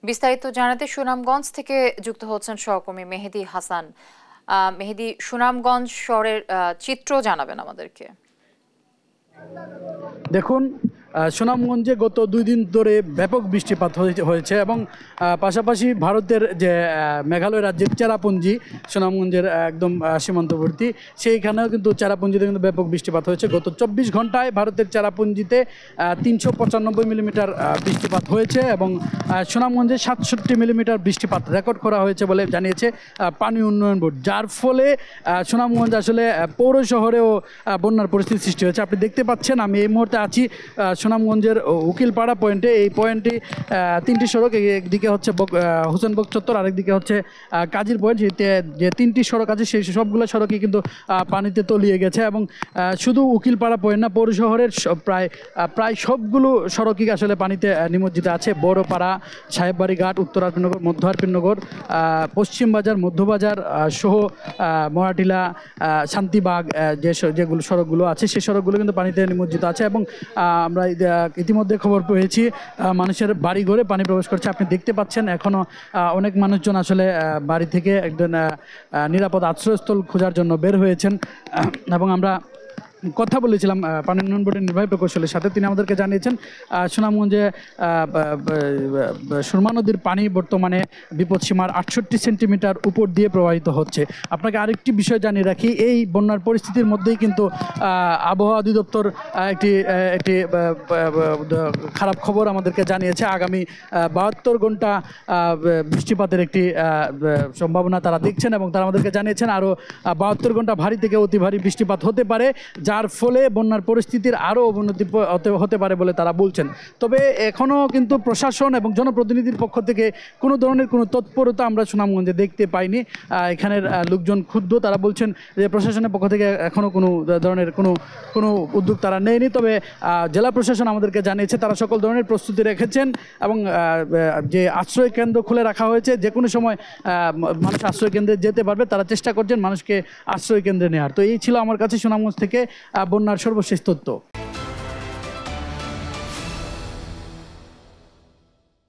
বিস্তারিত জানাতে সুনামগঞ্জ থেকে যুক্ত হচ্ছেন সহকর্মী মেহেদী হাসান। মেহেদী, সুনামগঞ্জ শহরের চিত্র জানাবেন আমাদেরকে। দেখুন, সুনামগঞ্জে গত 2 দিন ধরে ব্যাপক বৃষ্টিপাত হয়েছে এবং পাশাপাশি ভারতের যে মেঘালয় রাজ্যের চেরাপুঞ্জি, সুনামগঞ্জের একদম সীমান্তবর্তী, সেইখানেও কিন্তু চেরাপুঞ্জিতে কিন্তু ব্যাপক বৃষ্টিপাত হয়েছে। গত 24 ঘন্টায় ভারতের চেরাপুঞ্জিতে 395 মিলিমিটার বৃষ্টিপাত হয়েছে এবং সুনামগঞ্জে 67 মিলিমিটার বৃষ্টিপাত রেকর্ড করা হয়েছে বলে জানিয়েছে পানি উন্নয়ন বোর্ড, যার ফলে সুনামগঞ্জ আসলে পৌর শহরেও বন্যার পরিস্থিতি সৃষ্টি হয়েছে। আপনি দেখতে পাচ্ছেন আমি এই মুহূর্তে আছি সুনামগঞ্জের উকিলপাড়া পয়েন্টে। এই পয়েন্টে 3টি সড়ক, একদিকে হচ্ছে হোসেনবগ চত্বর, আরেকদিকে হচ্ছে কাজীর পয়েন্ট। যে 3টি সড়ক আছে সেই সবগুলো সড়কই কিন্তু পানিতে তলিয়ে গেছে এবং শুধু উকিলপাড়া পয়েন্ট না, পৌর শহরের প্রায় সবগুলো সড়কই আসলে পানিতে নিমজ্জিত আছে। বড়পাড়া, সাহেববাড়ি ঘাট, উত্তর আরপিনগর, মধ্য আরপিনগর, পশ্চিম বাজার, মধ্যবাজার সহ মরাটিলা, শান্তিবাগ, যেগুলো সড়কগুলো আছে সেই সড়কগুলো কিন্তু পানিতে নিমজ্জিত আছে এবং আমরা ইতিমধ্যে খবর পেয়েছি মানুষের বাড়ি ঘরে পানি প্রবেশ করছে। আপনি দেখতে পাচ্ছেন এখনও অনেক মানুষজন আসলে বাড়ি থেকে একজন নিরাপদ আশ্রয়স্থল খোঁজার জন্য বের হয়েছেন এবং আমরা কথা বলেছিলাম পানি উন্নয়ন বোর্ডের নির্বাহী প্রকৌশলীর সাথে। তিনি আমাদেরকে জানিয়েছেন সুনামগঞ্জে সুরমা নদীর পানি বর্তমানে বিপদসীমার 68 সেন্টিমিটার উপর দিয়ে প্রবাহিত হচ্ছে। আপনাকে আরেকটি বিষয় জানিয়ে রাখি, এই বন্যার পরিস্থিতির মধ্যেই কিন্তু আবহাওয়া অধিদপ্তর একটি খারাপ খবর আমাদেরকে জানিয়েছে। আগামী 72 ঘন্টা বৃষ্টিপাতের একটি সম্ভাবনা তারা দেখছেন এবং তারা আমাদেরকে জানিয়েছেন আরও 72 ঘন্টা ভারী থেকে অতি ভারী বৃষ্টিপাত হতে পারে, যার ফলে বন্যার পরিস্থিতির আরও অবনতি হতে পারে বলে তারা বলছেন। তবে এখনও কিন্তু প্রশাসন এবং জনপ্রতিনিধির পক্ষ থেকে কোনো ধরনের কোনো তৎপরতা আমরা সুনামগঞ্জে দেখতে পাইনি। এখানের লোকজন ক্ষুব্ধ, তারা বলছেন যে প্রশাসনের পক্ষ থেকে এখনও কোনো ধরনের কোনো উদ্যোগ তারা নেয়নি। তবে জেলা প্রশাসন আমাদেরকে জানিয়েছে তারা সকল ধরনের প্রস্তুতি রেখেছেন এবং যে আশ্রয় কেন্দ্র খুলে রাখা হয়েছে, যে কোনো সময় মানুষ আশ্রয় কেন্দ্রে যেতে পারবে, তারা চেষ্টা করছেন মানুষকে আশ্রয় কেন্দ্রে নেওয়ার। তো এই ছিল আমার কাছে সুনামগঞ্জ থেকে বন্যার সর্বশেষ তথ্য।